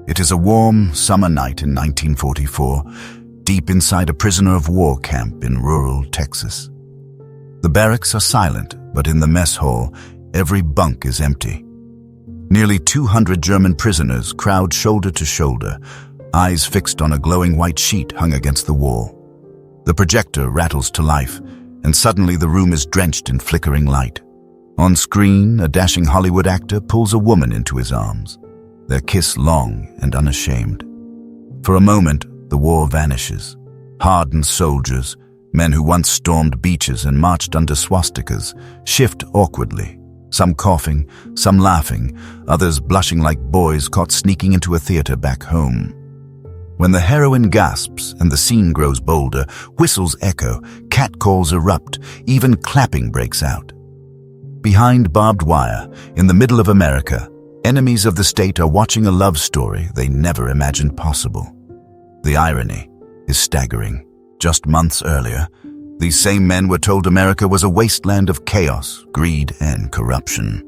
It is a warm summer night in 1944, deep inside a prisoner of war camp in rural Texas. The barracks are silent, but in the mess hall, every bunk is empty. Nearly 200 German prisoners crowd shoulder to shoulder, eyes fixed on a glowing white sheet hung against the wall. The projector rattles to life, and suddenly the room is drenched in flickering light. On screen, a dashing Hollywood actor pulls a woman into his arms, their kiss long and unashamed. For a moment, the war vanishes. Hardened soldiers, men who once stormed beaches and marched under swastikas, shift awkwardly, some coughing, some laughing, others blushing like boys caught sneaking into a theater back home. When the heroine gasps and the scene grows bolder, whistles echo, catcalls erupt, even clapping breaks out. Behind barbed wire, in the middle of America, enemies of the state are watching a love story they never imagined possible. The irony is staggering. Just months earlier, these same men were told America was a wasteland of chaos, greed, and corruption.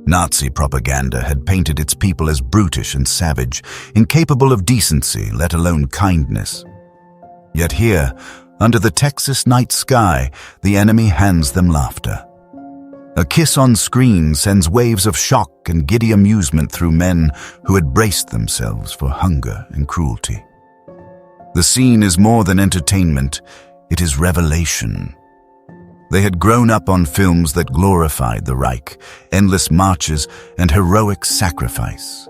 Nazi propaganda had painted its people as brutish and savage, incapable of decency, let alone kindness. Yet here, under the Texas night sky, the enemy hands them laughter. A kiss on screen sends waves of shock and giddy amusement through men who had braced themselves for hunger and cruelty. The scene is more than entertainment, it is revelation. They had grown up on films that glorified the Reich, endless marches, and heroic sacrifice.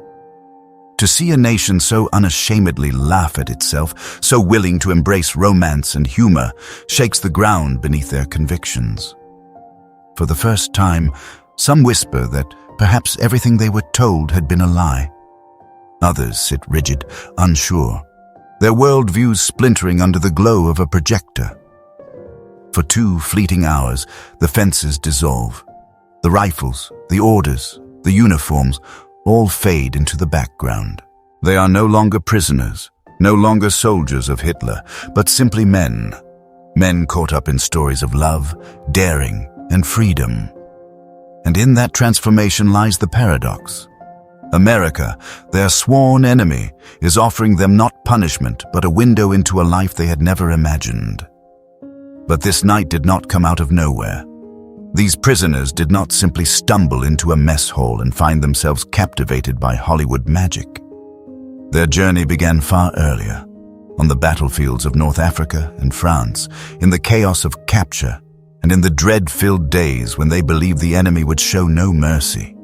To see a nation so unashamedly laugh at itself, so willing to embrace romance and humor, shakes the ground beneath their convictions. For the first time, some whisper that perhaps everything they were told had been a lie. Others sit rigid, unsure, their worldviews splintering under the glow of a projector. For 2 fleeting hours, the fences dissolve. The rifles, the orders, the uniforms, all fade into the background. They are no longer prisoners, no longer soldiers of Hitler, but simply men. Men caught up in stories of love, daring, and freedom. And in that transformation lies the paradox. America, their sworn enemy, is offering them not punishment, but a window into a life they had never imagined. But this night did not come out of nowhere. These prisoners did not simply stumble into a mess hall and find themselves captivated by Hollywood magic. Their journey began far earlier, on the battlefields of North Africa and France, in the chaos of capture, and in the dread-filled days when they believed the enemy would show no mercy.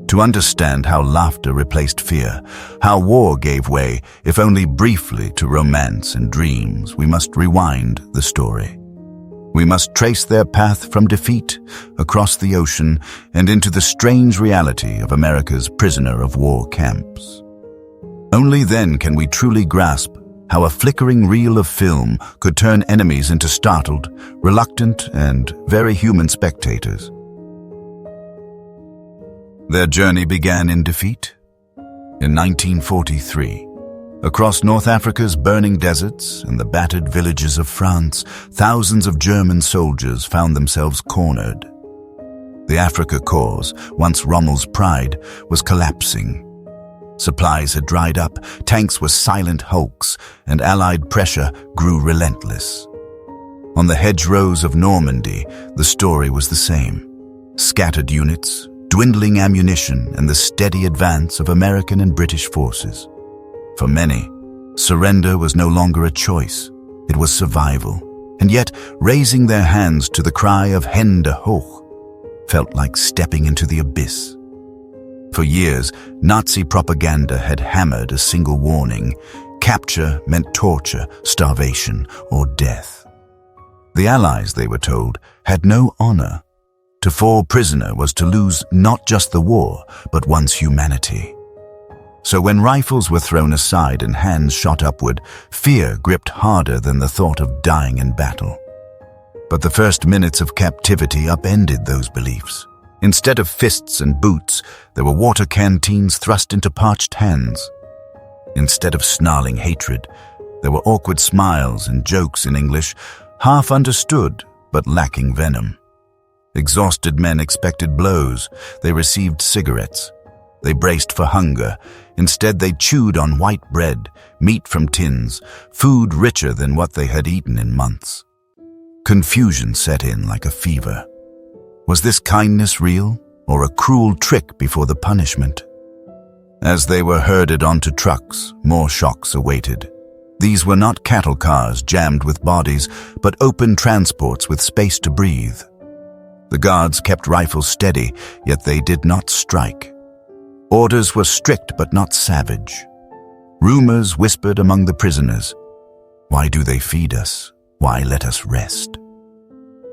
To understand how laughter replaced fear, how war gave way, if only briefly, to romance and dreams, we must rewind the story. We must trace their path from defeat, across the ocean, and into the strange reality of America's prisoner of war camps. Only then can we truly grasp how a flickering reel of film could turn enemies into startled, reluctant, and very human spectators. Their journey began in defeat. In 1943, across North Africa's burning deserts and the battered villages of France, thousands of German soldiers found themselves cornered. The Afrika Korps, once Rommel's pride, was collapsing. Supplies had dried up, tanks were silent hulks, and Allied pressure grew relentless. On the hedgerows of Normandy, the story was the same. Scattered units, dwindling ammunition, and the steady advance of American and British forces. For many, surrender was no longer a choice. It was survival. And yet, raising their hands to the cry of Hände hoch felt like stepping into the abyss. For years, Nazi propaganda had hammered a single warning: capture meant torture, starvation, or death. The Allies, they were told, had no honor. To fall prisoner was to lose not just the war, but one's humanity. So when rifles were thrown aside and hands shot upward, fear gripped harder than the thought of dying in battle. But the first minutes of captivity upended those beliefs. Instead of fists and boots, there were water canteens thrust into parched hands. Instead of snarling hatred, there were awkward smiles and jokes in English, half understood but lacking venom. Exhausted men expected blows. They received cigarettes. They braced for hunger. Instead, they chewed on white bread, meat from tins, food richer than what they had eaten in months. Confusion set in like a fever. Was this kindness real, or a cruel trick before the punishment? As they were herded onto trucks, more shocks awaited. These were not cattle cars jammed with bodies, but open transports with space to breathe. The guards kept rifles steady, yet they did not strike. Orders were strict but not savage. Rumors whispered among the prisoners. Why do they feed us? Why let us rest?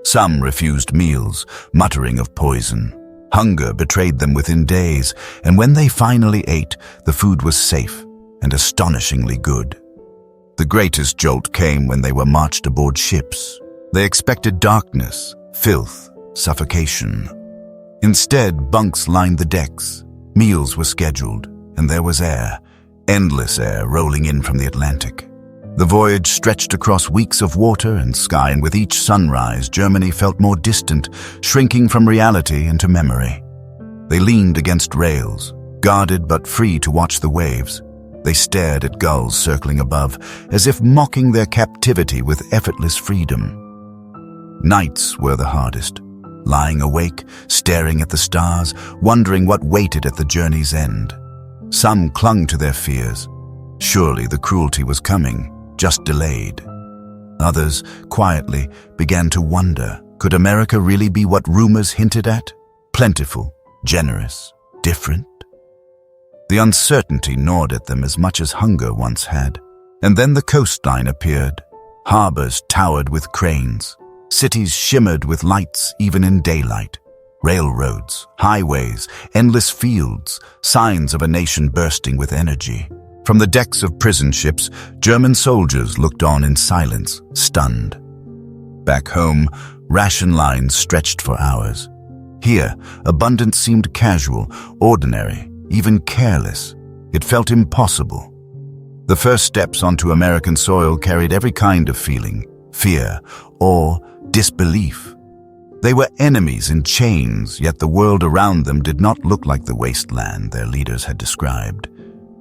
Some refused meals, muttering of poison. Hunger betrayed them within days, and when they finally ate, the food was safe and astonishingly good. The greatest jolt came when they were marched aboard ships. They expected darkness, filth, suffocation. Instead, bunks lined the decks. Meals were scheduled, and there was air, endless air rolling in from the Atlantic. The voyage stretched across weeks of water and sky, and with each sunrise, Germany felt more distant, shrinking from reality into memory. They leaned against rails, guarded but free to watch the waves. They stared at gulls circling above, as if mocking their captivity with effortless freedom. Nights were the hardest, lying awake, staring at the stars, wondering what waited at the journey's end. Some clung to their fears. Surely the cruelty was coming, just delayed. Others, quietly, began to wonder, could America really be what rumors hinted at? Plentiful, generous, different? The uncertainty gnawed at them as much as hunger once had. And then the coastline appeared. Harbors towered with cranes. Cities shimmered with lights even in daylight. Railroads, highways, endless fields, signs of a nation bursting with energy. From the decks of prison ships, German soldiers looked on in silence, stunned. Back home, ration lines stretched for hours. Here, abundance seemed casual, ordinary, even careless. It felt impossible. The first steps onto American soil carried every kind of feeling: fear, awe, disbelief. They were enemies in chains, yet the world around them did not look like the wasteland their leaders had described.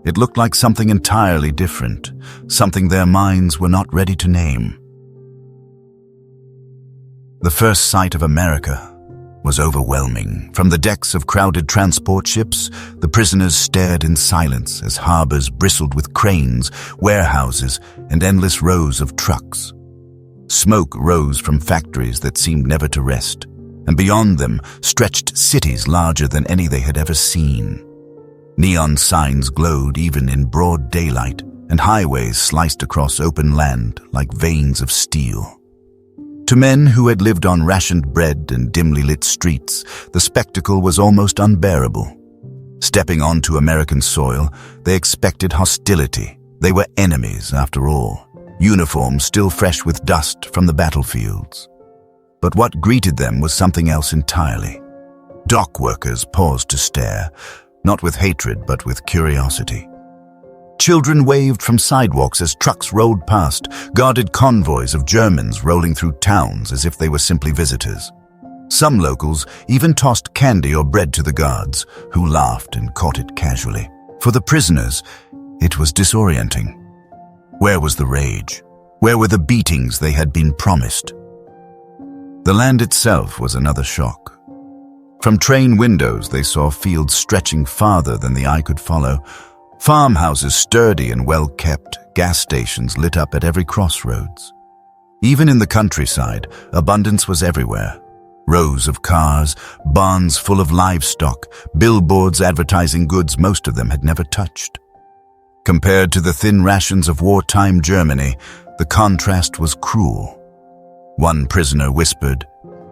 It looked like something entirely different, something their minds were not ready to name. The first sight of America was overwhelming. From the decks of crowded transport ships, the prisoners stared in silence as harbors bristled with cranes, warehouses, and endless rows of trucks. Smoke rose from factories that seemed never to rest, and beyond them stretched cities larger than any they had ever seen. Neon signs glowed even in broad daylight, and highways sliced across open land like veins of steel. To men who had lived on rationed bread and dimly lit streets, the spectacle was almost unbearable. Stepping onto American soil, they expected hostility. They were enemies, after all, uniforms still fresh with dust from the battlefields. But what greeted them was something else entirely. Dock workers paused to stare, not with hatred but with curiosity. Children waved from sidewalks as trucks rolled past, guarded convoys of Germans rolling through towns as if they were simply visitors. Some locals even tossed candy or bread to the guards, who laughed and caught it casually. For the prisoners, it was disorienting. Where was the rage? Where were the beatings they had been promised? The land itself was another shock. From train windows, they saw fields stretching farther than the eye could follow, farmhouses sturdy and well-kept, gas stations lit up at every crossroads. Even in the countryside, abundance was everywhere. Rows of cars, barns full of livestock, billboards advertising goods most of them had never touched. Compared to the thin rations of wartime Germany, the contrast was cruel. One prisoner whispered,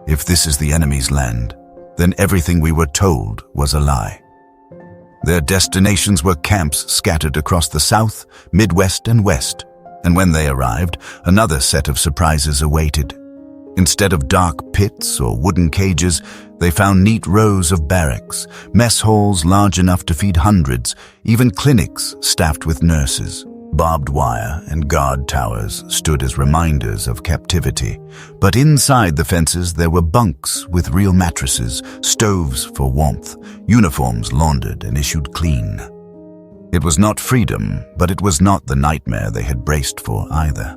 "If this is the enemy's land, then everything we were told was a lie." Their destinations were camps scattered across the South, Midwest, and West, and when they arrived, another set of surprises awaited. Instead of dark pits or wooden cages, they found neat rows of barracks, mess halls large enough to feed hundreds, even clinics staffed with nurses. Barbed wire and guard towers stood as reminders of captivity, but inside the fences there were bunks with real mattresses, stoves for warmth, uniforms laundered and issued clean. It was not freedom, but it was not the nightmare they had braced for either.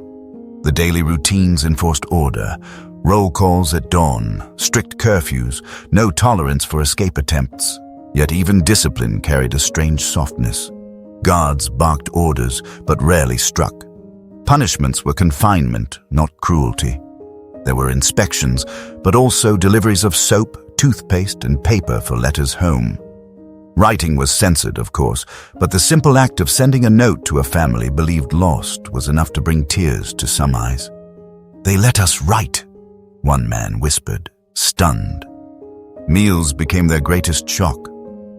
The daily routines enforced order, roll calls at dawn, strict curfews, no tolerance for escape attempts, yet even discipline carried a strange softness. Guards barked orders, but rarely struck. Punishments were confinement, not cruelty. There were inspections, but also deliveries of soap, toothpaste, and paper for letters home. Writing was censored, of course, but the simple act of sending a note to a family believed lost was enough to bring tears to some eyes. "They let us write," one man whispered, stunned. Meals became their greatest shock.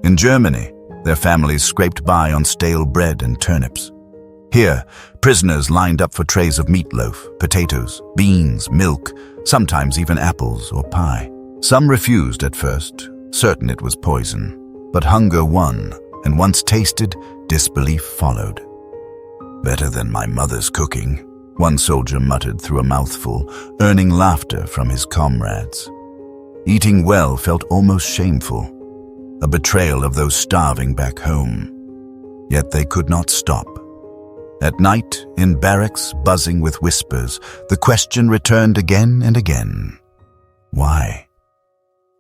In Germany, their families scraped by on stale bread and turnips. Here, prisoners lined up for trays of meatloaf, potatoes, beans, milk, sometimes even apples or pie. Some refused at first, certain it was poison, but hunger won, and once tasted, disbelief followed. "Better than my mother's cooking," one soldier muttered through a mouthful, earning laughter from his comrades. Eating well felt almost shameful, a betrayal of those starving back home. Yet they could not stop. At night, in barracks buzzing with whispers, the question returned again and again. Why?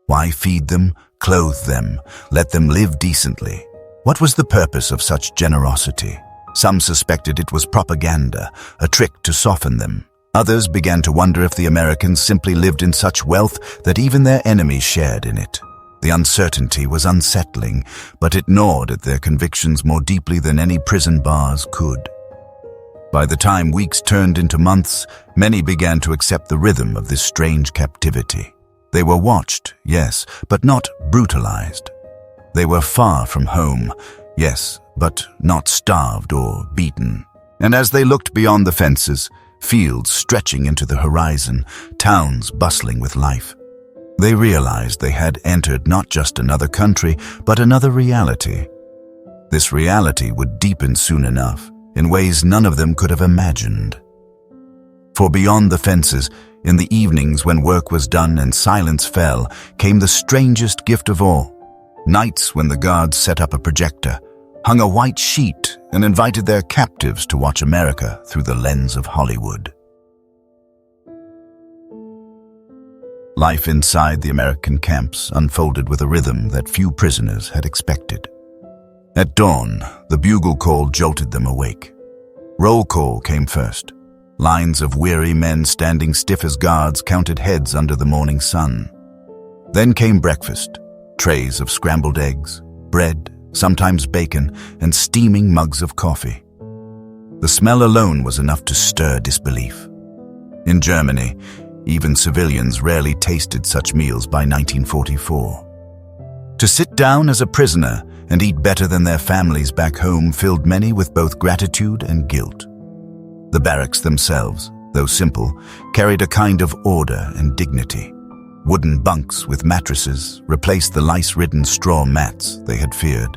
Why feed them, clothe them, let them live decently? What was the purpose of such generosity? Some suspected it was propaganda, a trick to soften them. Others began to wonder if the Americans simply lived in such wealth that even their enemies shared in it. The uncertainty was unsettling, but it gnawed at their convictions more deeply than any prison bars could. By the time weeks turned into months, many began to accept the rhythm of this strange captivity. They were watched, yes, but not brutalized. They were far from home, yes, but not starved or beaten. And as they looked beyond the fences, fields stretching into the horizon, towns bustling with life, they realized they had entered not just another country, but another reality. This reality would deepen soon enough, in ways none of them could have imagined. For beyond the fences, in the evenings when work was done and silence fell, came the strangest gift of all. Nights when the guards set up a projector, hung a white sheet, and invited their captives to watch America through the lens of Hollywood. Life inside the American camps unfolded with a rhythm that few prisoners had expected. At dawn, the bugle call jolted them awake. Roll call came first. Lines of weary men standing stiff as guards counted heads under the morning sun. Then came breakfast, trays of scrambled eggs, bread, sometimes bacon, and steaming mugs of coffee. The smell alone was enough to stir disbelief. In Germany, even civilians rarely tasted such meals by 1944. To sit down as a prisoner and eat better than their families back home filled many with both gratitude and guilt. The barracks themselves, though simple, carried a kind of order and dignity. Wooden bunks with mattresses replaced the lice-ridden straw mats they had feared.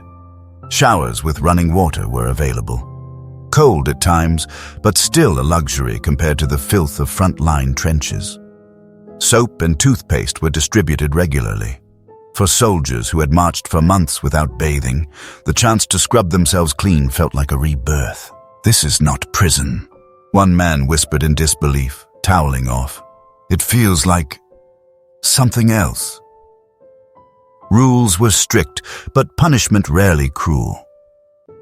Showers with running water were available. Cold at times, but still a luxury compared to the filth of front-line trenches. Soap and toothpaste were distributed regularly. For soldiers who had marched for months without bathing, the chance to scrub themselves clean felt like a rebirth. "This is not prison," one man whispered in disbelief, toweling off. "It feels like something else." Rules were strict, but punishment rarely cruel.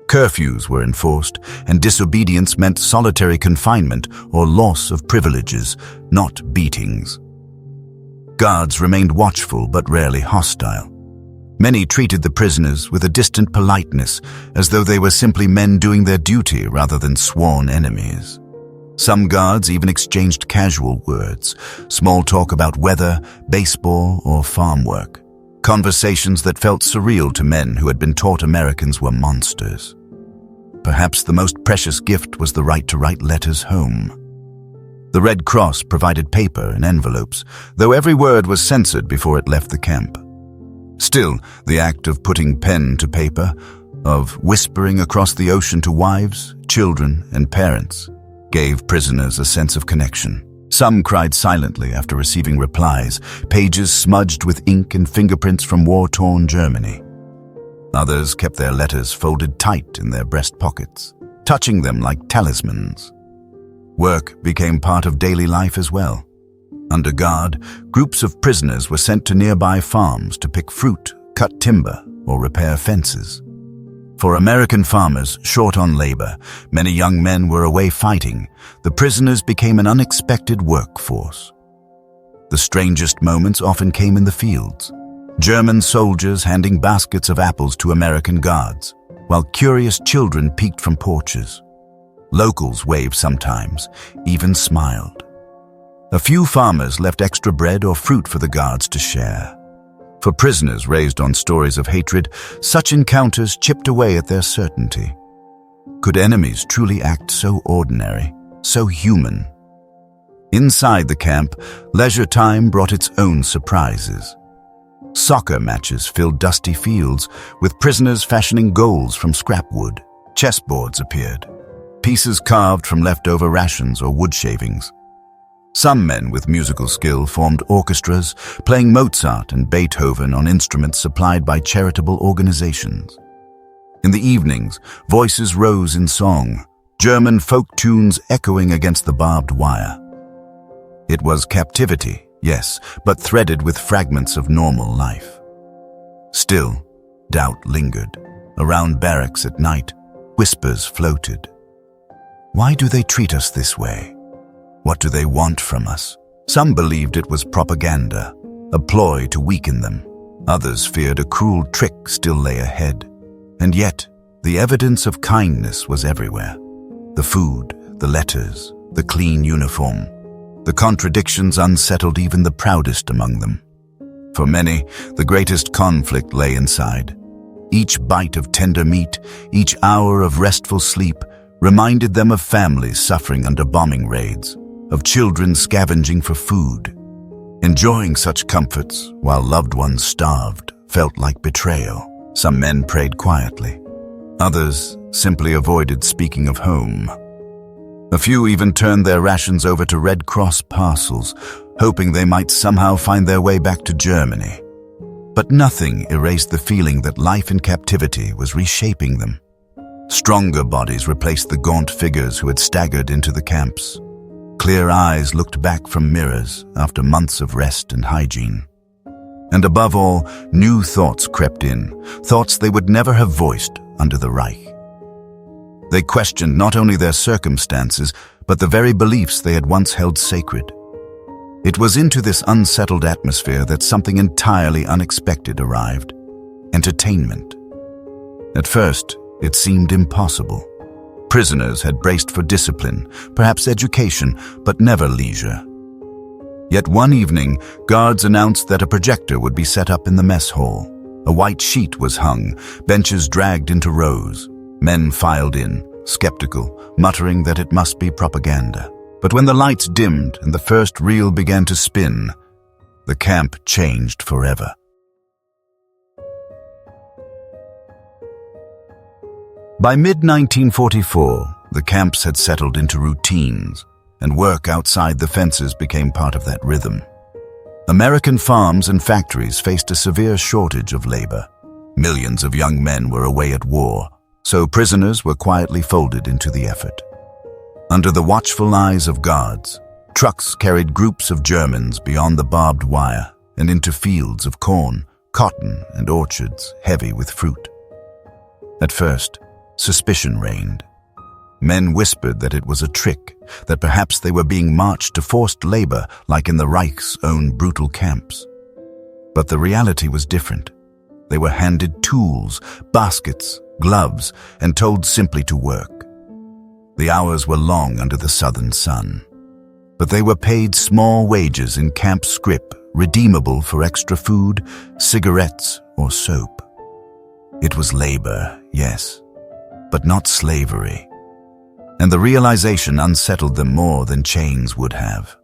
Curfews were enforced, and disobedience meant solitary confinement or loss of privileges, not beatings. Guards remained watchful but rarely hostile. Many treated the prisoners with a distant politeness, as though they were simply men doing their duty rather than sworn enemies. Some guards even exchanged casual words, small talk about weather, baseball, or farm work. Conversations that felt surreal to men who had been taught Americans were monsters. Perhaps the most precious gift was the right to write letters home. The Red Cross provided paper and envelopes, though every word was censored before it left the camp. Still, the act of putting pen to paper, of whispering across the ocean to wives, children and parents gave prisoners a sense of connection. Some cried silently after receiving replies, pages smudged with ink and fingerprints from war-torn Germany. Others kept their letters folded tight in their breast pockets, touching them like talismans. Work became part of daily life as well. Under guard, groups of prisoners were sent to nearby farms to pick fruit, cut timber, or repair fences. For American farmers short on labor, many young men were away fighting. The prisoners became an unexpected workforce. The strangest moments often came in the fields. German soldiers handing baskets of apples to American guards, while curious children peeked from porches. Locals waved sometimes, even smiled. A few farmers left extra bread or fruit for the guards to share. For prisoners raised on stories of hatred, such encounters chipped away at their certainty. Could enemies truly act so ordinary, so human? Inside the camp, leisure time brought its own surprises. Soccer matches filled dusty fields, with prisoners fashioning goals from scrap wood. Chessboards appeared, pieces carved from leftover rations or wood shavings. Some men with musical skill formed orchestras, playing Mozart and Beethoven on instruments supplied by charitable organizations. In the evenings, voices rose in song, German folk tunes echoing against the barbed wire. It was captivity, yes, but threaded with fragments of normal life. Still, doubt lingered. Around barracks at night, whispers floated. Why do they treat us this way? What do they want from us? Some believed it was propaganda, a ploy to weaken them. Others feared a cruel trick still lay ahead. And yet, the evidence of kindness was everywhere. The food, the letters, the clean uniform. The contradictions unsettled even the proudest among them. For many, the greatest conflict lay inside. Each bite of tender meat, each hour of restful sleep, reminded them of families suffering under bombing raids, of children scavenging for food. Enjoying such comforts while loved ones starved felt like betrayal. Some men prayed quietly. Others simply avoided speaking of home. A few even turned their rations over to Red Cross parcels, hoping they might somehow find their way back to Germany. But nothing erased the feeling that life in captivity was reshaping them. Stronger bodies replaced the gaunt figures who had staggered into the camps. Clear eyes looked back from mirrors after months of rest and hygiene. And above all, new thoughts crept in, thoughts they would never have voiced under the Reich. They questioned not only their circumstances, but the very beliefs they had once held sacred. It was into this unsettled atmosphere that something entirely unexpected arrived: entertainment. At first, it seemed impossible. Prisoners had braced for discipline, perhaps education, but never leisure. Yet one evening, guards announced that a projector would be set up in the mess hall. A white sheet was hung, benches dragged into rows. Men filed in, skeptical, muttering that it must be propaganda. But when the lights dimmed and the first reel began to spin, the camp changed forever. By mid-1944, the camps had settled into routines, and work outside the fences became part of that rhythm. American farms and factories faced a severe shortage of labor. Millions of young men were away at war, so prisoners were quietly folded into the effort. Under the watchful eyes of guards, trucks carried groups of Germans beyond the barbed wire and into fields of corn, cotton, and orchards heavy with fruit. At first, suspicion reigned. Men whispered that it was a trick, that perhaps they were being marched to forced labor like in the Reich's own brutal camps. But the reality was different. They were handed tools, baskets, gloves, and told simply to work. The hours were long under the southern sun, but they were paid small wages in camp scrip, redeemable for extra food, cigarettes, or soap. It was labor, yes, but not slavery. And the realization unsettled them more than chains would have.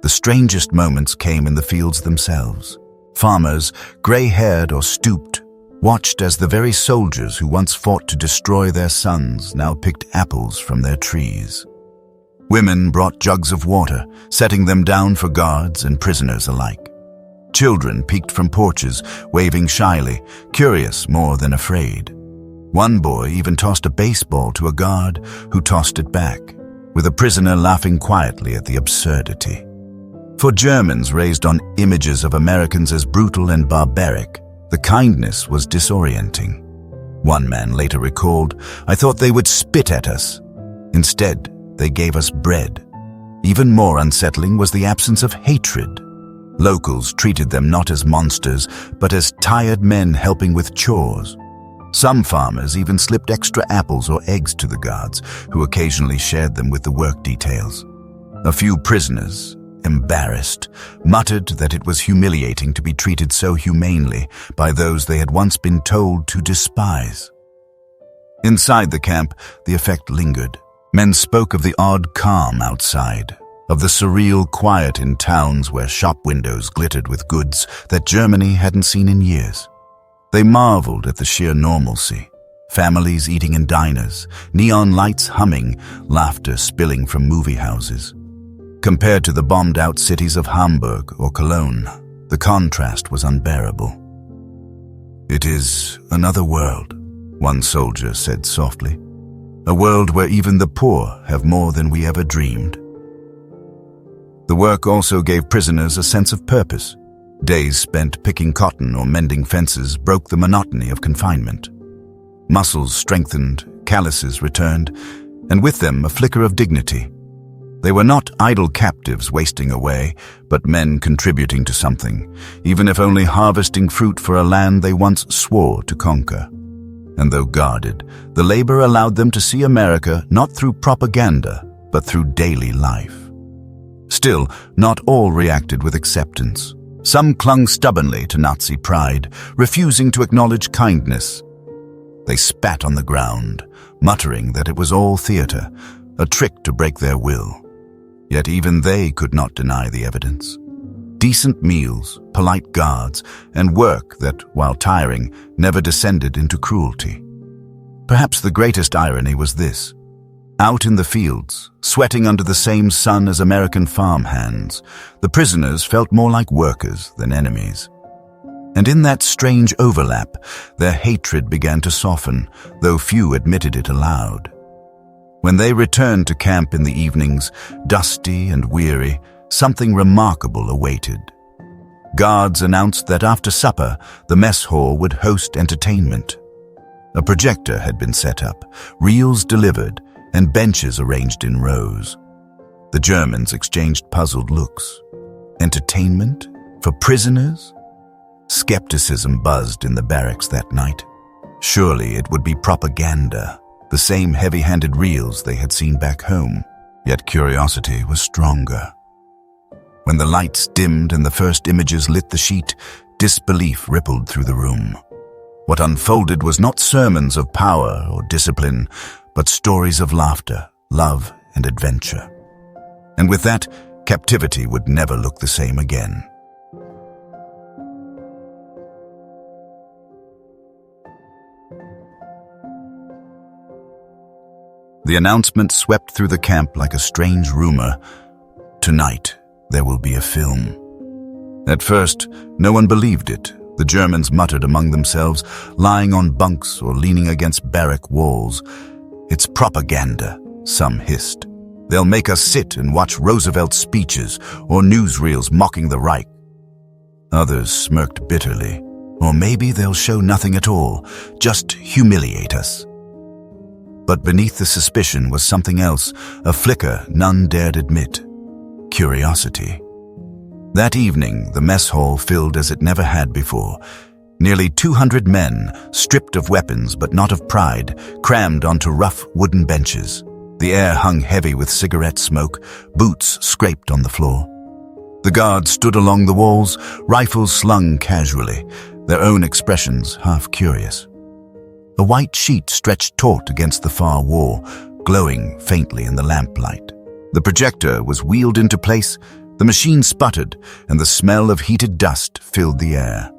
The strangest moments came in the fields themselves. Farmers, gray-haired or stooped, watched as the very soldiers who once fought to destroy their sons now picked apples from their trees. Women brought jugs of water, setting them down for guards and prisoners alike. Children peeked from porches, waving shyly, curious more than afraid. One boy even tossed a baseball to a guard who tossed it back, with a prisoner laughing quietly at the absurdity. For Germans raised on images of Americans as brutal and barbaric, the kindness was disorienting. One man later recalled, "I thought they would spit at us. Instead, they gave us bread." Even more unsettling was the absence of hatred. Locals treated them not as monsters, but as tired men helping with chores. Some farmers even slipped extra apples or eggs to the guards, who occasionally shared them with the work details. A few prisoners, embarrassed, muttered that it was humiliating to be treated so humanely by those they had once been told to despise. Inside the camp, the effect lingered. Men spoke of the odd calm outside, of the surreal quiet in towns where shop windows glittered with goods that Germany hadn't seen in years. They marveled at the sheer normalcy. Families eating in diners, neon lights humming, laughter spilling from movie houses. Compared to the bombed-out cities of Hamburg or Cologne, the contrast was unbearable. "It is another world," one soldier said softly. "A world where even the poor have more than we ever dreamed." The work also gave prisoners a sense of purpose. Days spent picking cotton or mending fences broke the monotony of confinement. Muscles strengthened, calluses returned, and with them a flicker of dignity. They were not idle captives wasting away, but men contributing to something, even if only harvesting fruit for a land they once swore to conquer. And though guarded, the labor allowed them to see America not through propaganda, but through daily life. Still, not all reacted with acceptance. Some clung stubbornly to Nazi pride, refusing to acknowledge kindness. They spat on the ground, muttering that it was all theater, a trick to break their will. Yet even they could not deny the evidence. Decent meals, polite guards, and work that, while tiring, never descended into cruelty. Perhaps the greatest irony was this. Out in the fields, sweating under the same sun as American farmhands, the prisoners felt more like workers than enemies. And in that strange overlap, their hatred began to soften, though few admitted it aloud. When they returned to camp in the evenings, dusty and weary, something remarkable awaited. Guards announced that after supper, the mess hall would host entertainment. A projector had been set up, reels delivered, and benches arranged in rows. The Germans exchanged puzzled looks. Entertainment? For prisoners? Skepticism buzzed in the barracks that night. Surely it would be propaganda, the same heavy-handed reels they had seen back home. Yet curiosity was stronger. When the lights dimmed and the first images lit the sheet, disbelief rippled through the room. What unfolded was not sermons of power or discipline, but stories of laughter, love, and adventure. And with that, captivity would never look the same again. The announcement swept through the camp like a strange rumor. Tonight, there will be a film. At first, no one believed it. The Germans muttered among themselves, lying on bunks or leaning against barrack walls. "It's propaganda," some hissed. "They'll make us sit and watch Roosevelt's speeches or newsreels mocking the Reich." Others smirked bitterly. Or maybe they'll show nothing at all, just humiliate us. But beneath the suspicion was something else, a flicker none dared admit. Curiosity. That evening, the mess hall filled as it never had before. Nearly 200 men, stripped of weapons but not of pride, crammed onto rough wooden benches. The air hung heavy with cigarette smoke, boots scraped on the floor. The guards stood along the walls, rifles slung casually, their own expressions half curious. A white sheet stretched taut against the far wall, glowing faintly in the lamplight. The projector was wheeled into place, the machine sputtered, and the smell of heated dust filled the air.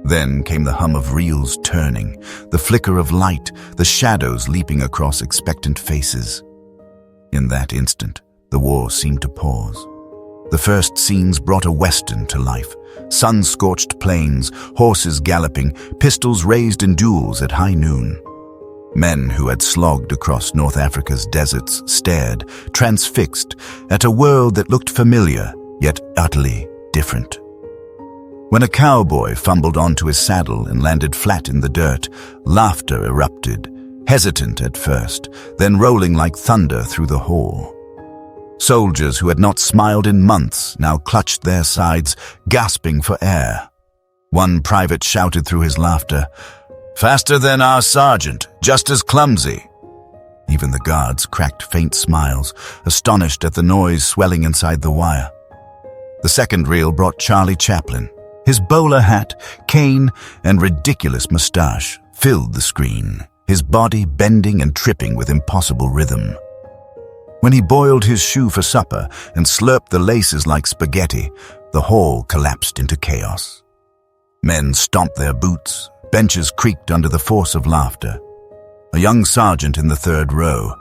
Then came the hum of reels turning, the flicker of light, the shadows leaping across expectant faces. In that instant, the war seemed to pause. The first scenes brought a western to life. Sun-scorched plains, horses galloping, pistols raised in duels at high noon. Men who had slogged across North Africa's deserts stared, transfixed, at a world that looked familiar, yet utterly different. When a cowboy fumbled onto his saddle and landed flat in the dirt, laughter erupted, hesitant at first, then rolling like thunder through the hall. Soldiers who had not smiled in months now clutched their sides, gasping for air. One private shouted through his laughter, "Faster than our sergeant, just as clumsy." Even the guards cracked faint smiles, astonished at the noise swelling inside the wire. The second reel brought Charlie Chaplin. His bowler hat, cane, and ridiculous mustache filled the screen, his body bending and tripping with impossible rhythm. When he boiled his shoe for supper and slurped the laces like spaghetti, the hall collapsed into chaos. Men stomped their boots, benches creaked under the force of laughter. A young sergeant in the third row,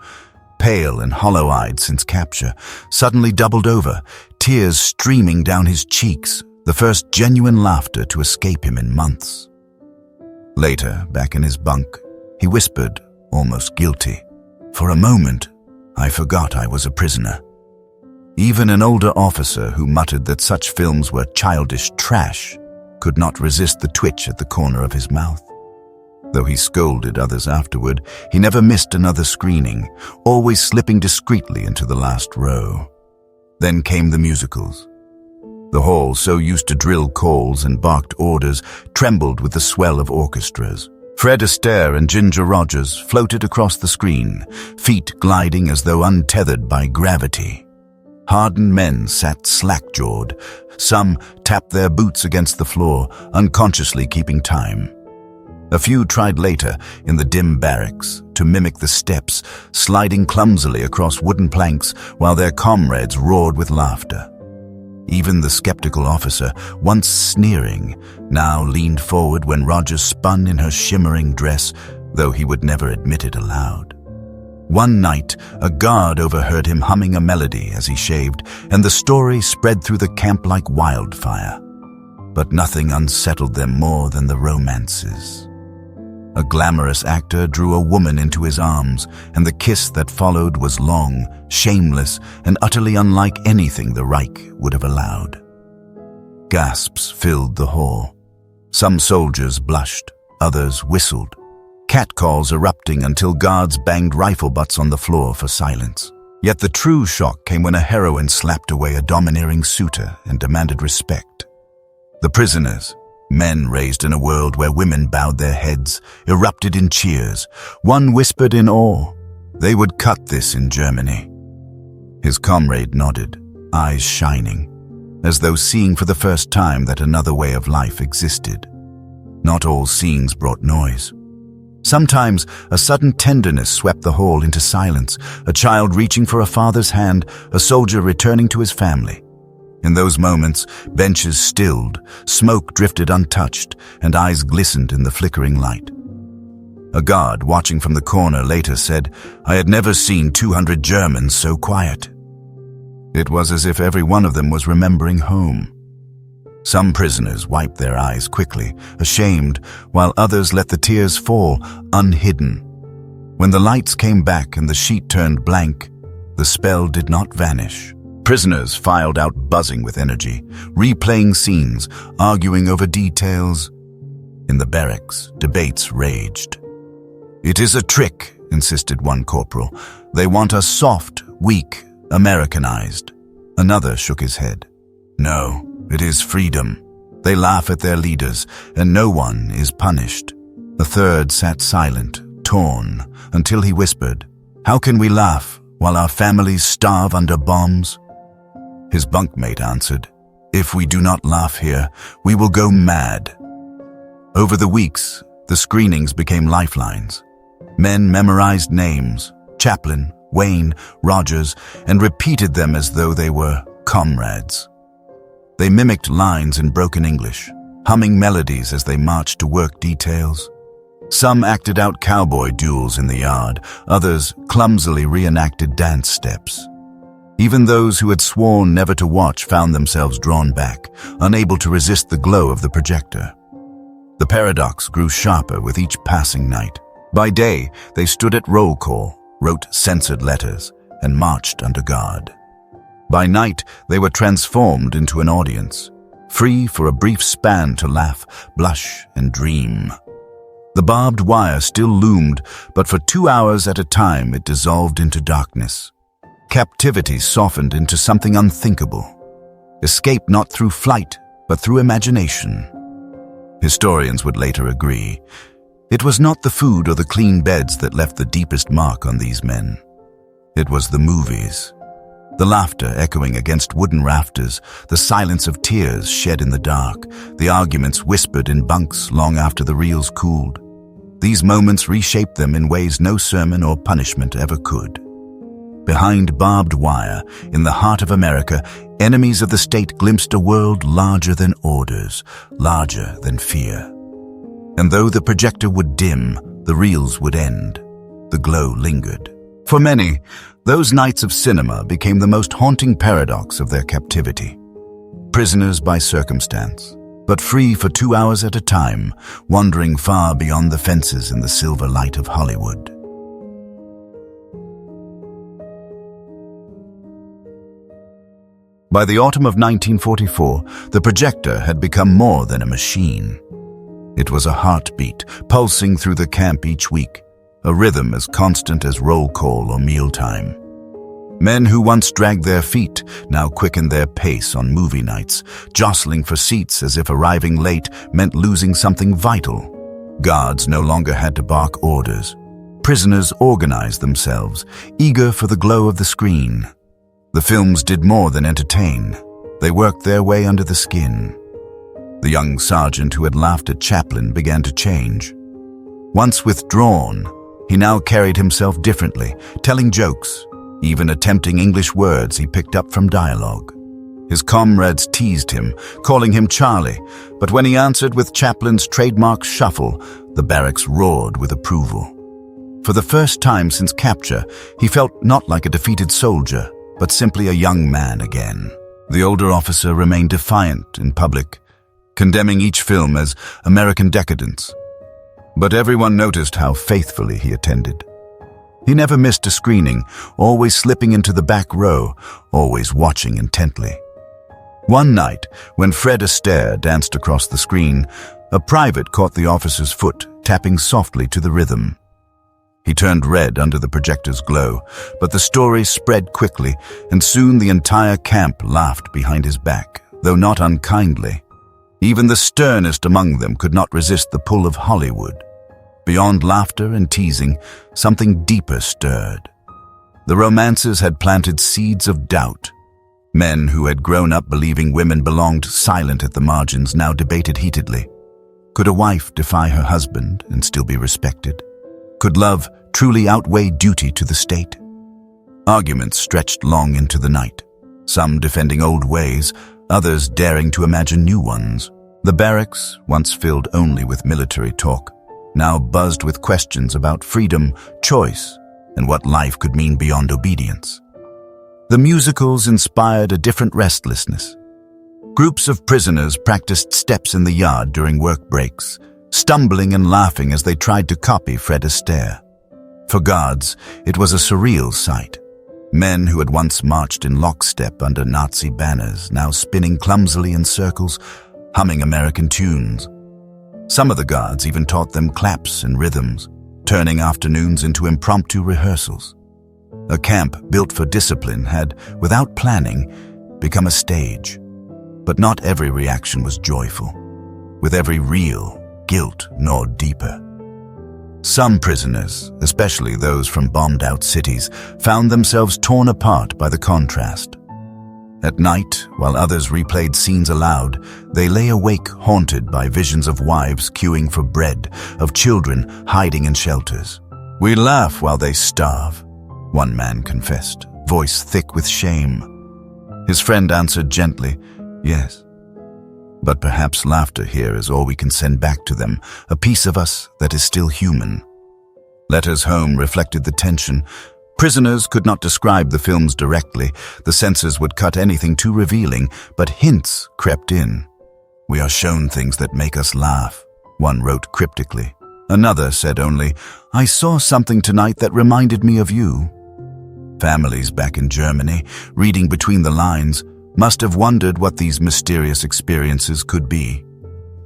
pale and hollow-eyed since capture, suddenly doubled over, tears streaming down his cheeks, the first genuine laughter to escape him in months. Later, back in his bunk, he whispered, almost guilty, "For a moment, I forgot I was a prisoner." Even an older officer who muttered that such films were childish trash could not resist the twitch at the corner of his mouth. Though he scolded others afterward, he never missed another screening, always slipping discreetly into the last row. Then came the musicals. The hall, so used to drill calls and barked orders, trembled with the swell of orchestras. Fred Astaire and Ginger Rogers floated across the screen, feet gliding as though untethered by gravity. Hardened men sat slack-jawed. Some tapped their boots against the floor, unconsciously keeping time. A few tried later, in the dim barracks, to mimic the steps, sliding clumsily across wooden planks while their comrades roared with laughter. Even the skeptical officer, once sneering, now leaned forward when Rogers spun in her shimmering dress, though he would never admit it aloud. One night, a guard overheard him humming a melody as he shaved, and the story spread through the camp like wildfire. But nothing unsettled them more than the romances. A glamorous actor drew a woman into his arms, and the kiss that followed was long, shameless, and utterly unlike anything the Reich would have allowed. Gasps filled the hall. Some soldiers blushed, others whistled, catcalls erupting until guards banged rifle butts on the floor for silence. Yet the true shock came when a heroine slapped away a domineering suitor and demanded respect. The prisoners, men raised in a world where women bowed their heads, erupted in cheers. One whispered in awe, they would cut this in Germany. His comrade nodded, eyes shining, as though seeing for the first time that another way of life existed. Not all scenes brought noise. Sometimes a sudden tenderness swept the hall into silence, a child reaching for a father's hand, a soldier returning to his family. In those moments, benches stilled, smoke drifted untouched, and eyes glistened in the flickering light. A guard watching from the corner later said, "I had never seen 200 Germans so quiet." It was as if every one of them was remembering home. Some prisoners wiped their eyes quickly, ashamed, while others let the tears fall, unhidden. When the lights came back and the sheet turned blank, the spell did not vanish. Prisoners filed out buzzing with energy, replaying scenes, arguing over details. In the barracks, debates raged. "It is a trick," insisted one corporal. "They want us soft, weak, Americanized." Another shook his head. "No, it is freedom. They laugh at their leaders, and no one is punished." A third sat silent, torn, until he whispered, "How can we laugh while our families starve under bombs?" His bunkmate answered, "If we do not laugh here, we will go mad." Over the weeks, the screenings became lifelines. Men memorized names, Chaplin, Wayne, Rogers, and repeated them as though they were comrades. They mimicked lines in broken English. humming melodies as they marched to work details. Some acted out cowboy duels in the yard, others clumsily reenacted dance steps. Even those who had sworn never to watch found themselves drawn back, unable to resist the glow of the projector. The paradox grew sharper with each passing night. By day, they stood at roll call, wrote censored letters, and marched under guard. By night, they were transformed into an audience, free for a brief span to laugh, blush, and dream. The barbed wire still loomed, but for 2 hours at a time it dissolved into darkness. Captivity softened into something unthinkable. Escape not through flight, but through imagination. Historians would later agree. It was not the food or the clean beds that left the deepest mark on these men. It was the movies. The laughter echoing against wooden rafters, the silence of tears shed in the dark, the arguments whispered in bunks long after the reels cooled. These moments reshaped them in ways no sermon or punishment ever could. Behind barbed wire, in the heart of America, enemies of the state glimpsed a world larger than orders, larger than fear. And though the projector would dim, the reels would end. The glow lingered. For many, those nights of cinema became the most haunting paradox of their captivity. Prisoners by circumstance, but free for 2 hours at a time, wandering far beyond the fences in the silver light of Hollywood. By the autumn of 1944, the projector had become more than a machine. It was a heartbeat, pulsing through the camp each week, a rhythm as constant as roll call or mealtime. Men who once dragged their feet now quickened their pace on movie nights, jostling for seats as if arriving late meant losing something vital. Guards no longer had to bark orders. Prisoners organized themselves, eager for the glow of the screen. The films did more than entertain. They worked their way under the skin. The young sergeant who had laughed at Chaplin began to change. Once withdrawn, he now carried himself differently, telling jokes, even attempting English words he picked up from dialogue. His comrades teased him, calling him Charlie, but when he answered with Chaplin's trademark shuffle, the barracks roared with approval. For the first time since capture, he felt not like a defeated soldier, but simply a young man again. The older officer remained defiant in public, condemning each film as American decadence. But everyone noticed how faithfully he attended. He never missed a screening, always slipping into the back row, always watching intently. One night, when Fred Astaire danced across the screen, a private caught the officer's foot, tapping softly to the rhythm. He turned red under the projector's glow, but the story spread quickly, and soon the entire camp laughed behind his back, though not unkindly. Even the sternest among them could not resist the pull of Hollywood. Beyond laughter and teasing, something deeper stirred. The romances had planted seeds of doubt. Men who had grown up believing women belonged silent at the margins now debated heatedly. Could a wife defy her husband and still be respected? Could love truly outweigh duty to the state? Arguments stretched long into the night, some defending old ways, others daring to imagine new ones. The barracks, once filled only with military talk, now buzzed with questions about freedom, choice, and what life could mean beyond obedience. The musicals inspired a different restlessness. Groups of prisoners practiced steps in the yard during work breaks, stumbling and laughing as they tried to copy Fred Astaire. For guards, it was a surreal sight. Men who had once marched in lockstep under Nazi banners, now spinning clumsily in circles, humming American tunes. Some of the guards even taught them claps and rhythms, turning afternoons into impromptu rehearsals. A camp built for discipline had, without planning, become a stage. But not every reaction was joyful. With every reel, guilt gnawed deeper. Some prisoners, especially those from bombed-out cities, found themselves torn apart by the contrast. At night, while others replayed scenes aloud, they lay awake haunted by visions of wives queuing for bread, of children hiding in shelters. "We laugh while they starve," one man confessed, voice thick with shame. His friend answered gently, "Yes, But perhaps laughter here is all we can send back to them, a piece of us that is still human. Letters home reflected the tension. Prisoners could not describe the films directly. The censors would cut anything too revealing, but hints crept in. "We are shown things that make us laugh," one wrote cryptically. Another said only, "I saw something tonight that reminded me of you." Families back in Germany, reading between the lines, must have wondered what these mysterious experiences could be.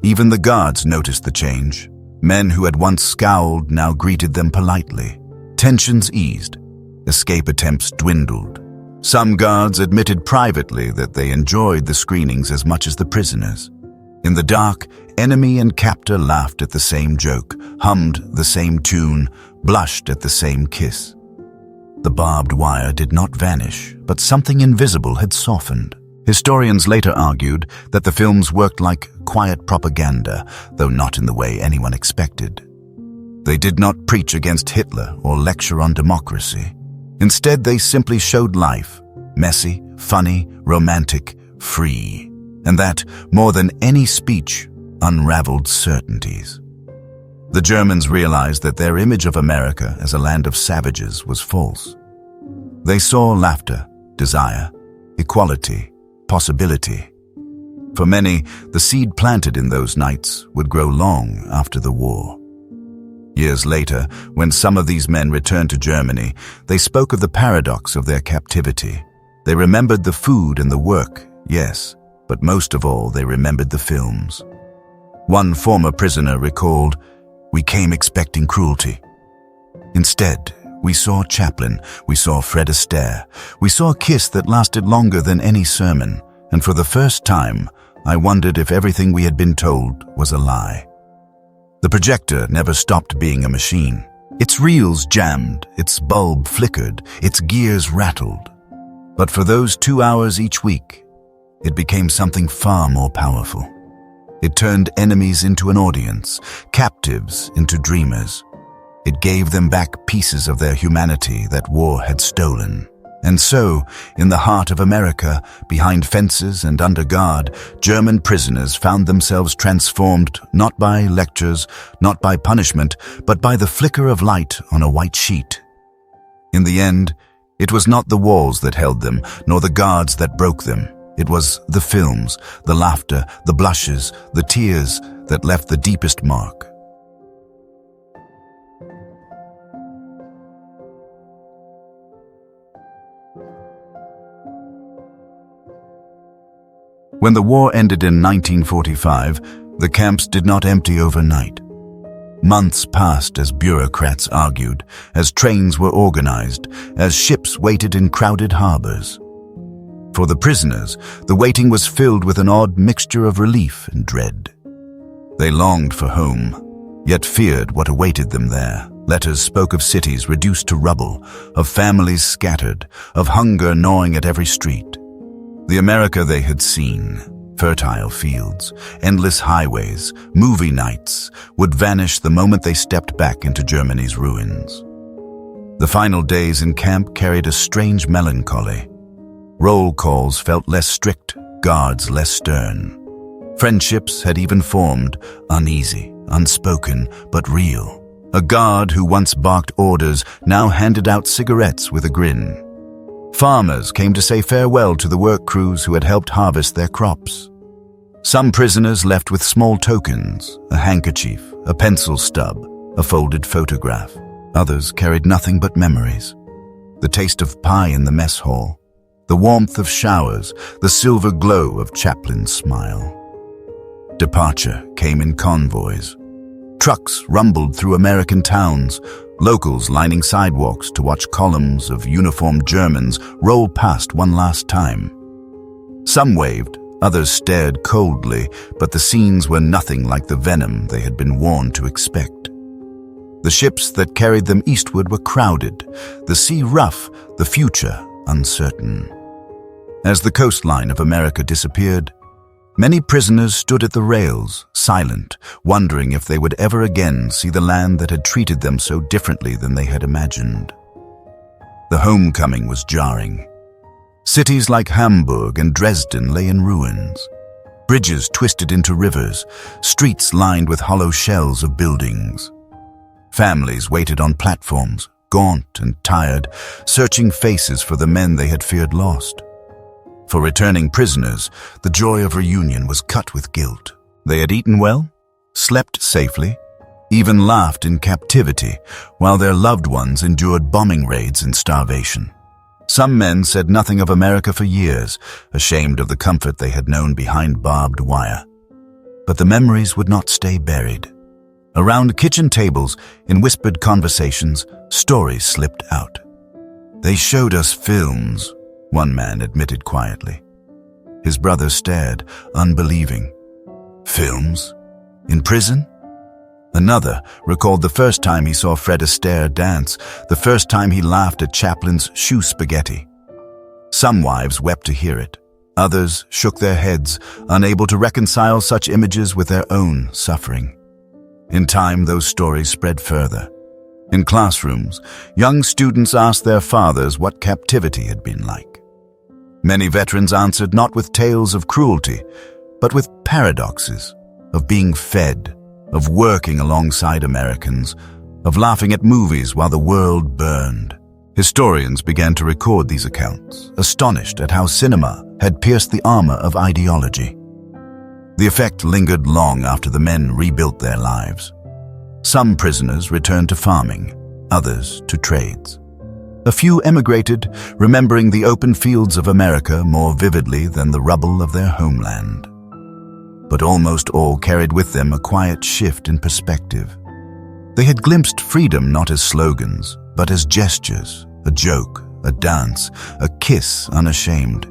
Even the guards noticed the change. Men who had once scowled now greeted them politely. Tensions eased. Escape attempts dwindled. Some guards admitted privately that they enjoyed the screenings as much as the prisoners. In the dark, enemy and captor laughed at the same joke, hummed the same tune, blushed at the same kiss. The barbed wire did not vanish, but something invisible had softened. Historians later argued that the films worked like quiet propaganda, though not in the way anyone expected. They did not preach against Hitler or lecture on democracy. Instead, they simply showed life, messy, funny, romantic, free. And that, more than any speech, unraveled certainties. The Germans realized that their image of America as a land of savages was false. They saw laughter, desire, equality, possibility. For many, the seed planted in those nights would grow long after the war. Years later, when some of these men returned to Germany, they spoke of the paradox of their captivity. They remembered the food and the work, yes, but most of all, they remembered the films. One former prisoner recalled, "We came expecting cruelty. Instead, we saw Chaplin, we saw Fred Astaire, we saw a kiss that lasted longer than any sermon, and for the first time, I wondered if everything we had been told was a lie." The projector never stopped being a machine. Its reels jammed, its bulb flickered, its gears rattled. But for those 2 hours each week, it became something far more powerful. It turned enemies into an audience, captives into dreamers. It gave them back pieces of their humanity that war had stolen. And so, in the heart of America, behind fences and under guard, German prisoners found themselves transformed not by lectures, not by punishment, but by the flicker of light on a white sheet. In the end, it was not the walls that held them, nor the guards that broke them. It was the films, the laughter, the blushes, the tears that left the deepest mark. When the war ended in 1945, the camps did not empty overnight. Months passed as bureaucrats argued, as trains were organized, as ships waited in crowded harbors. For the prisoners, the waiting was filled with an odd mixture of relief and dread. They longed for home, yet feared what awaited them there. Letters spoke of cities reduced to rubble, of families scattered, of hunger gnawing at every street. The America they had seen, fertile fields, endless highways, movie nights, would vanish the moment they stepped back into Germany's ruins. The final days in camp carried a strange melancholy. Roll calls felt less strict, guards less stern. Friendships had even formed, uneasy, unspoken, but real. A guard who once barked orders now handed out cigarettes with a grin. Farmers came to say farewell to the work crews who had helped harvest their crops. Some prisoners left with small tokens, a handkerchief, a pencil stub, a folded photograph. Others carried nothing but memories. The taste of pie in the mess hall, the warmth of showers, the silver glow of Chaplin's smile. Departure came in convoys. Trucks rumbled through American towns, locals lining sidewalks to watch columns of uniformed Germans roll past one last time. Some waved, others stared coldly, but the scenes were nothing like the venom they had been warned to expect. The ships that carried them eastward were crowded, the sea rough, the future uncertain. As the coastline of America disappeared, many prisoners stood at the rails, silent, wondering if they would ever again see the land that had treated them so differently than they had imagined. The homecoming was jarring. Cities like Hamburg and Dresden lay in ruins. Bridges twisted into rivers, streets lined with hollow shells of buildings. Families waited on platforms, gaunt and tired, searching faces for the men they had feared lost. For returning prisoners, the joy of reunion was cut with guilt. They had eaten well, slept safely, even laughed in captivity, while their loved ones endured bombing raids and starvation. Some men said nothing of America for years, ashamed of the comfort they had known behind barbed wire. But the memories would not stay buried. Around kitchen tables, in whispered conversations, stories slipped out. "They showed us films," one man admitted quietly. His brother stared, unbelieving. "Films? In prison?" Another recalled the first time he saw Fred Astaire dance, the first time he laughed at Chaplin's shoe spaghetti. Some wives wept to hear it. Others shook their heads, unable to reconcile such images with their own suffering. In time, those stories spread further. In classrooms, young students asked their fathers what captivity had been like. Many veterans answered not with tales of cruelty, but with paradoxes of being fed, of working alongside Americans, of laughing at movies while the world burned. Historians began to record these accounts, astonished at how cinema had pierced the armor of ideology. The effect lingered long after the men rebuilt their lives. Some prisoners returned to farming, others to trades. A few emigrated, remembering the open fields of America more vividly than the rubble of their homeland. But almost all carried with them a quiet shift in perspective. They had glimpsed freedom not as slogans, but as gestures, a joke, a dance, a kiss unashamed.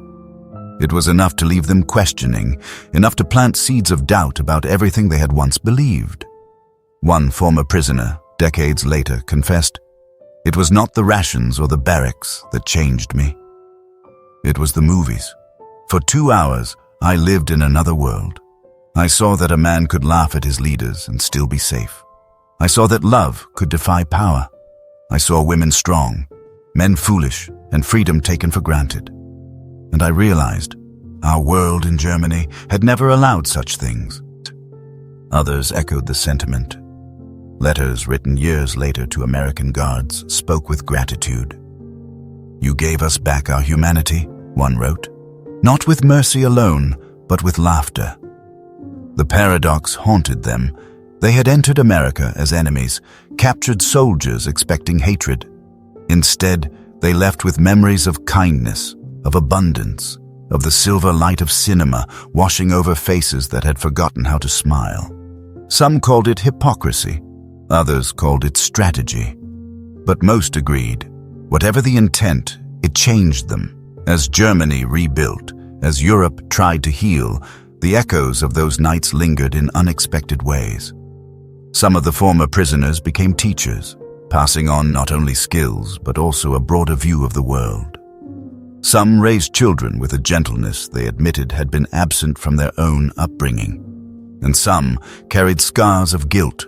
It was enough to leave them questioning, enough to plant seeds of doubt about everything they had once believed. One former prisoner, decades later, confessed, "It was not the rations or the barracks that changed me. It was the movies. For 2 hours, I lived in another world. I saw that a man could laugh at his leaders and still be safe. I saw that love could defy power. I saw women strong, men foolish, and freedom taken for granted. And I realized our world in Germany had never allowed such things." Others echoed the sentiment. Letters written years later to American guards spoke with gratitude. "You gave us back our humanity," one wrote, "not with mercy alone, but with laughter." The paradox haunted them. They had entered America as enemies, captured soldiers expecting hatred. Instead, they left with memories of kindness, of abundance, of the silver light of cinema washing over faces that had forgotten how to smile. Some called it hypocrisy, others called it strategy. But most agreed, whatever the intent, it changed them. As Germany rebuilt, as Europe tried to heal, the echoes of those nights lingered in unexpected ways. Some of the former prisoners became teachers, passing on not only skills but also a broader view of the world. Some raised children with a gentleness they admitted had been absent from their own upbringing. And some carried scars of guilt,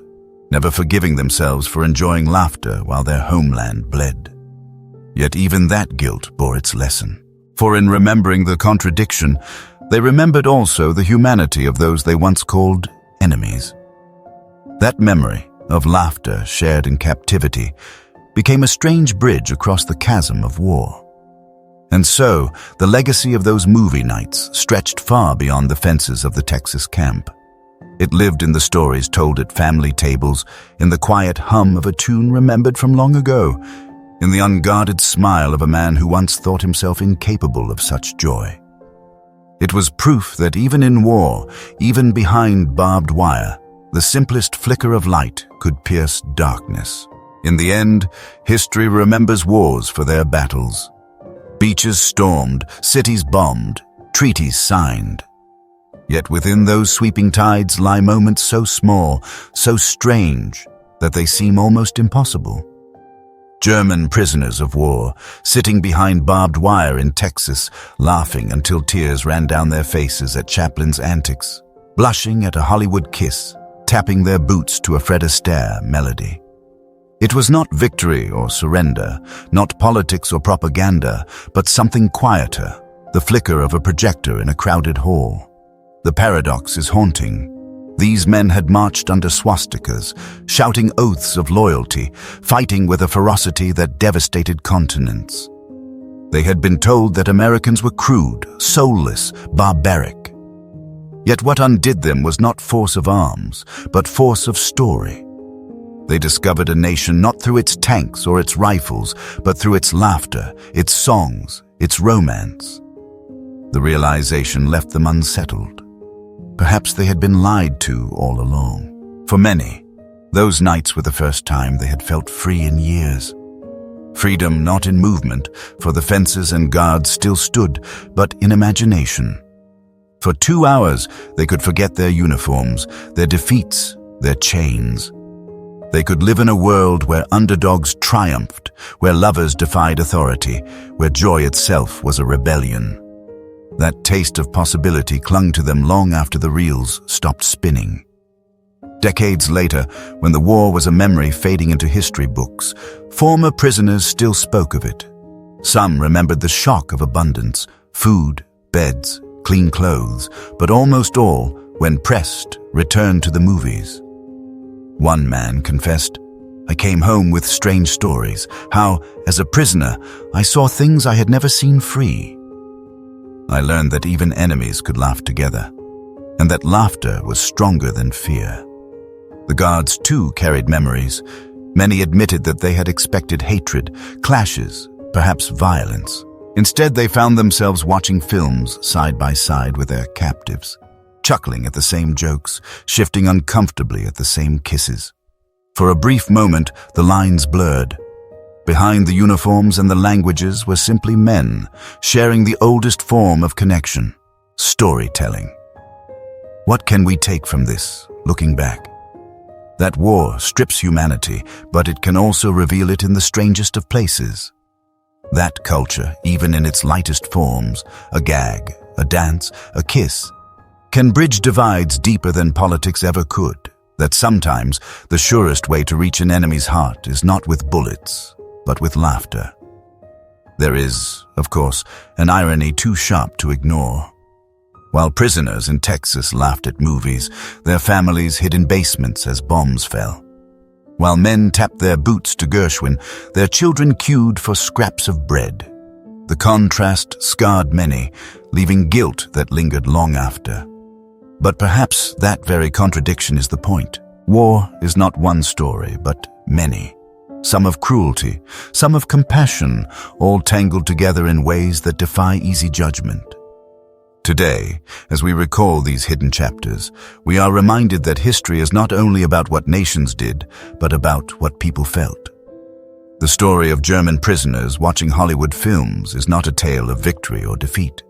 never forgiving themselves for enjoying laughter while their homeland bled. Yet even that guilt bore its lesson. For in remembering the contradiction, they remembered also the humanity of those they once called enemies. That memory of laughter shared in captivity became a strange bridge across the chasm of war. And so, the legacy of those movie nights stretched far beyond the fences of the Texas camp. It lived in the stories told at family tables, in the quiet hum of a tune remembered from long ago, in the unguarded smile of a man who once thought himself incapable of such joy. It was proof that even in war, even behind barbed wire, the simplest flicker of light could pierce darkness. In the end, history remembers wars for their battles. Beaches stormed, cities bombed, treaties signed. Yet within those sweeping tides lie moments so small, so strange, that they seem almost impossible. German prisoners of war, sitting behind barbed wire in Texas, laughing until tears ran down their faces at Chaplin's antics, blushing at a Hollywood kiss, tapping their boots to a Fred Astaire melody. It was not victory or surrender, not politics or propaganda, but something quieter, the flicker of a projector in a crowded hall. The paradox is haunting. These men had marched under swastikas, shouting oaths of loyalty, fighting with a ferocity that devastated continents. They had been told that Americans were crude, soulless, barbaric. Yet what undid them was not force of arms, but force of story. They discovered a nation not through its tanks or its rifles, but through its laughter, its songs, its romance. The realization left them unsettled. Perhaps they had been lied to all along. For many, those nights were the first time they had felt free in years. Freedom not in movement, for the fences and guards still stood, but in imagination. For 2 hours, they could forget their uniforms, their defeats, their chains. They could live in a world where underdogs triumphed, where lovers defied authority, where joy itself was a rebellion. That taste of possibility clung to them long after the reels stopped spinning. Decades later, when the war was a memory fading into history books, former prisoners still spoke of it. Some remembered the shock of abundance, food, beds, clean clothes, but almost all, when pressed, returned to the movies. One man confessed, "I came home with strange stories, how, as a prisoner, I saw things I had never seen free. I learned that even enemies could laugh together, and that laughter was stronger than fear." The guards, too, carried memories. Many admitted that they had expected hatred, clashes, perhaps violence. Instead, they found themselves watching films side by side with their captives, chuckling at the same jokes, shifting uncomfortably at the same kisses. For a brief moment, the lines blurred. Behind the uniforms and the languages were simply men, sharing the oldest form of connection, storytelling. What can we take from this, looking back? That war strips humanity, but it can also reveal it in the strangest of places. That culture, even in its lightest forms, a gag, a dance, a kiss, can bridge divides deeper than politics ever could. That sometimes the surest way to reach an enemy's heart is not with bullets, but with laughter. There is, of course, an irony too sharp to ignore. While prisoners in Texas laughed at movies, their families hid in basements as bombs fell. While men tapped their boots to Gershwin, their children queued for scraps of bread. The contrast scarred many, leaving guilt that lingered long after. But perhaps that very contradiction is the point. War is not one story, but many. Some of cruelty, some of compassion, all tangled together in ways that defy easy judgment. Today, as we recall these hidden chapters, we are reminded that history is not only about what nations did, but about what people felt. The story of German prisoners watching Hollywood films is not a tale of victory or defeat.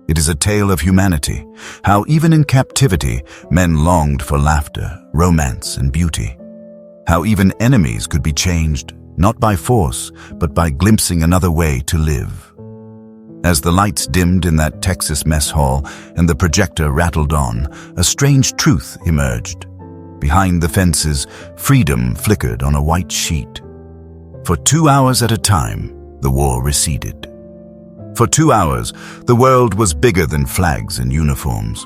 It is a tale of humanity, how even in captivity, men longed for laughter, romance, and beauty. How even enemies could be changed, not by force, but by glimpsing another way to live. As the lights dimmed in that Texas mess hall and the projector rattled on, a strange truth emerged. Behind the fences, freedom flickered on a white sheet. For 2 hours at a time, the war receded. For 2 hours, the world was bigger than flags and uniforms.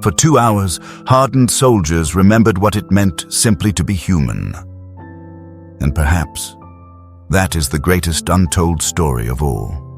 For 2 hours, hardened soldiers remembered what it meant simply to be human. And perhaps that is the greatest untold story of all.